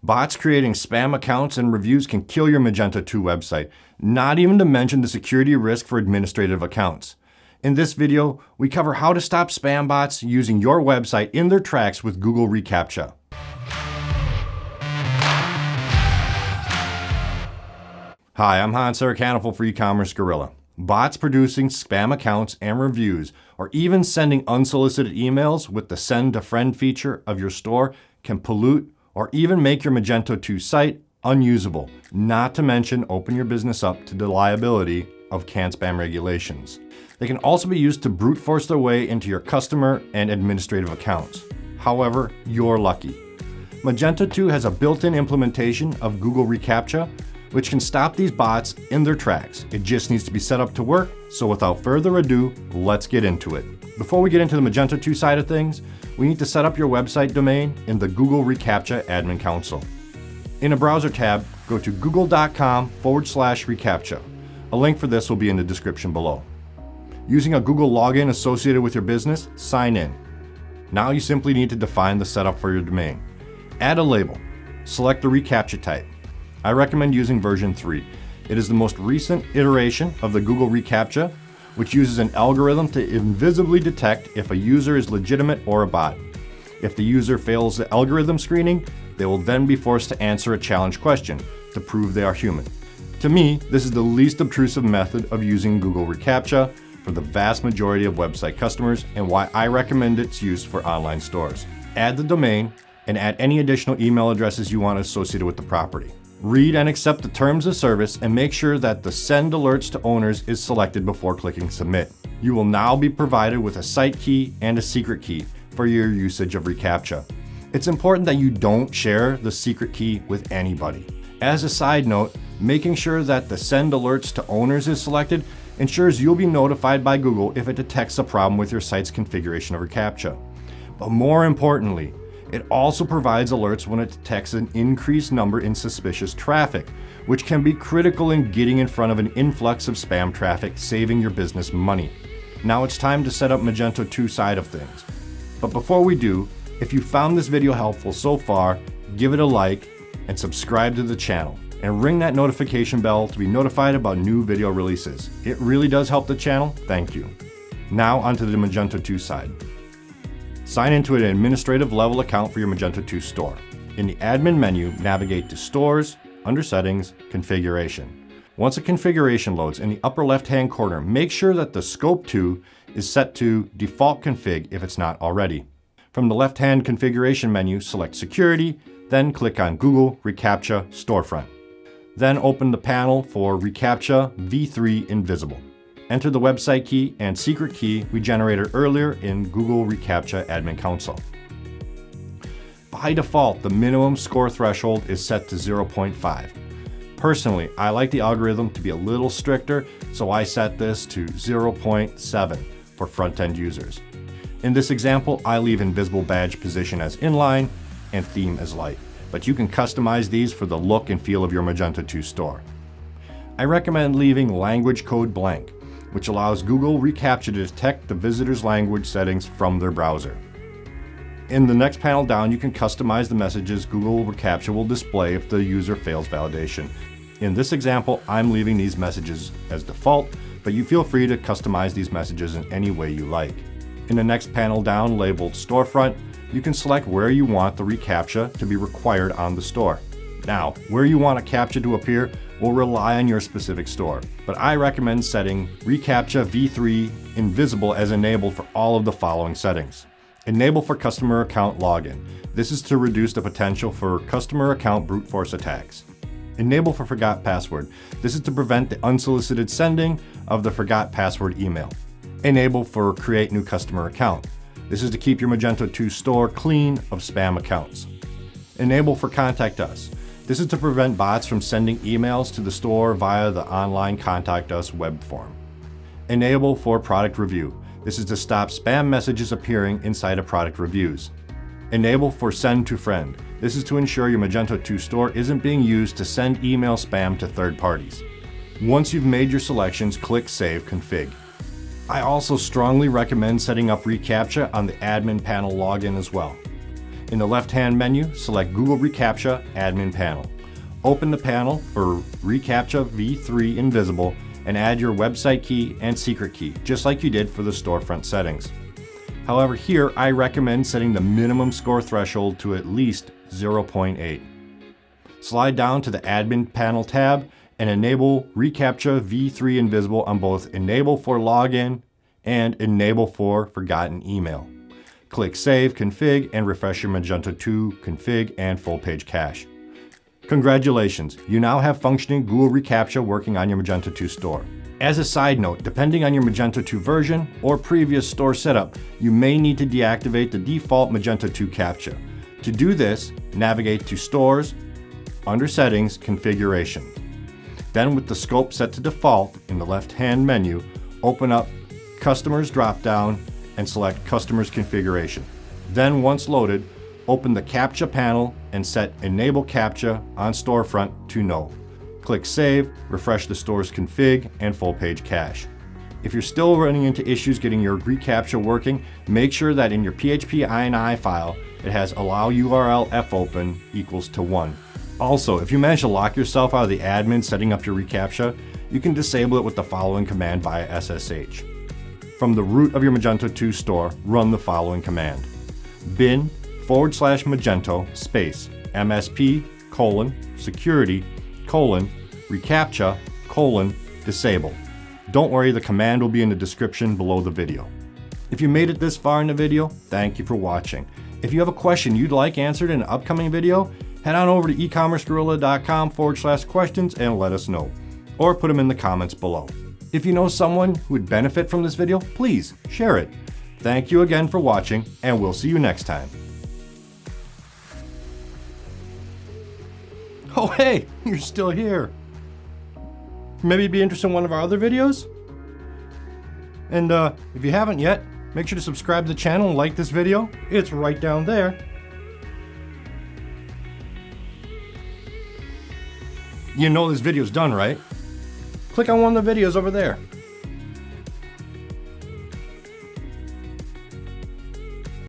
Bots creating spam accounts and reviews can kill your Magento 2 website, not even to mention the security risk for administrative accounts. In this video, we cover how to stop spam bots using your website in their tracks with Google reCAPTCHA. Hi, I'm Hans Saracanoffel for E-commerce Gorilla. Bots producing spam accounts and reviews, or even sending unsolicited emails with the Send to Friend feature of your store can pollute or even make your Magento 2 site unusable, not to mention open your business up to the liability of CAN-SPAM regulations. They can also be used to brute force their way into your customer and administrative accounts. However, you're lucky. Magento 2 has a built-in implementation of Google reCAPTCHA, which can stop these bots in their tracks. It just needs to be set up to work, so without further ado, let's get into it. Before we get into the Magento 2 side of things, we need to set up your website domain in the Google reCAPTCHA Admin Console. In a browser tab, go to google.com/reCAPTCHA. A link for this will be in the description below. Using a Google login associated with your business, sign in. Now you simply need to define the setup for your domain. Add a label. Select the reCAPTCHA type. I recommend using version 3. It is the most recent iteration of the Google reCAPTCHA, which uses an algorithm to invisibly detect if a user is legitimate or a bot. If the user fails the algorithm screening, they will then be forced to answer a challenge question to prove they are human. To me, this is the least obtrusive method of using Google reCAPTCHA for the vast majority of website customers and why I recommend its use for online stores. Add the domain and add any additional email addresses you want associated with the property. Read and accept the terms of service and make sure that the Send Alerts to Owners is selected before clicking Submit. You will now be provided with a site key and a secret key for your usage of reCAPTCHA. It's important that you don't share the secret key with anybody. As a side note, making sure that the Send Alerts to Owners is selected ensures you'll be notified by Google if it detects a problem with your site's configuration of reCAPTCHA. But more importantly, it also provides alerts when it detects an increased number in suspicious traffic, which can be critical in getting in front of an influx of spam traffic, saving your business money. Now it's time to set up Magento 2 side of things. But before we do, if you found this video helpful so far, give it a like and subscribe to the channel. And ring that notification bell to be notified about new video releases. It really does help the channel, thank you. Now onto the Magento 2 side. Sign into an administrative level account for your Magento 2 store. In the admin menu, navigate to Stores, under Settings, Configuration. Once a configuration loads in the upper left-hand corner, make sure that the Scope 2 is set to Default Config if it's not already. From the left-hand configuration menu, select Security, then click on Google reCAPTCHA Storefront. Then open the panel for reCAPTCHA v3 Invisible. Enter the website key and secret key we generated earlier in Google reCAPTCHA Admin Console. By default, the minimum score threshold is set to 0.5. Personally, I like the algorithm to be a little stricter, so I set this to 0.7 for front-end users. In this example, I leave invisible badge position as inline and theme as light, but you can customize these for the look and feel of your Magento 2 store. I recommend leaving language code blank, which allows Google reCAPTCHA to detect the visitor's language settings from their browser. In the next panel down, you can customize the messages Google reCAPTCHA will display if the user fails validation. In this example, I'm leaving these messages as default, but you feel free to customize these messages in any way you like. In the next panel down, labeled Storefront, you can select where you want the reCAPTCHA to be required on the store. Now, where you want a CAPTCHA to appear will rely on your specific store, but I recommend setting reCAPTCHA v3 Invisible as enabled for all of the following settings. Enable for customer account login. This is to reduce the potential for customer account brute force attacks. Enable for forgot password. This is to prevent the unsolicited sending of the forgot password email. Enable for create new customer account. This is to keep your Magento 2 store clean of spam accounts. Enable for contact us. This is to prevent bots from sending emails to the store via the online Contact Us web form. Enable for product review. This is to stop spam messages appearing inside of product reviews. Enable for Send to Friend. This is to ensure your Magento 2 store isn't being used to send email spam to third parties. Once you've made your selections, click Save Config. I also strongly recommend setting up reCAPTCHA on the admin panel login as well. In the left-hand menu, select Google reCAPTCHA Admin Panel. Open the panel for reCAPTCHA v3 Invisible and add your website key and secret key, just like you did for the storefront settings. However, here I recommend setting the minimum score threshold to at least 0.8. Slide down to the Admin Panel tab and enable reCAPTCHA v3 Invisible on both Enable for Login and Enable for Forgotten Email. Click Save, Config, and refresh your Magento 2 config and full page cache. Congratulations, you now have functioning Google reCAPTCHA working on your Magento 2 store. As a side note, depending on your Magento 2 version or previous store setup, you may need to deactivate the default Magento 2 CAPTCHA. To do this, navigate to Stores, under Settings, Configuration. Then with the scope set to default in the left-hand menu, open up Customers drop-down and select Customers Configuration. Then once loaded, open the CAPTCHA panel and set Enable CAPTCHA on Storefront to No. Click Save, refresh the store's config and full page cache. If you're still running into issues getting your reCAPTCHA working, make sure that in your PHP ini file, it has allow URL fopen equals to 1. Also, if you manage to lock yourself out of the admin setting up your reCAPTCHA, you can disable it with the following command via SSH. From the root of your Magento 2 store, run the following command: bin/Magento space MSP security reCAPTCHA disable. Don't worry, the command will be in the description below the video. If you made it this far in the video, thank you for watching. If you have a question you'd like answered in an upcoming video, head on over to ecommercegorilla.com/questions and let us know, or put them in the comments below. If you know someone who would benefit from this video, please share it. Thank you again for watching, and we'll see you next time. Oh hey, you're still here. Maybe be interested in one of our other videos? And if you haven't yet, make sure to subscribe to the channel and like this video. It's right down there. You know this video's done, right? Click on one of the videos over there.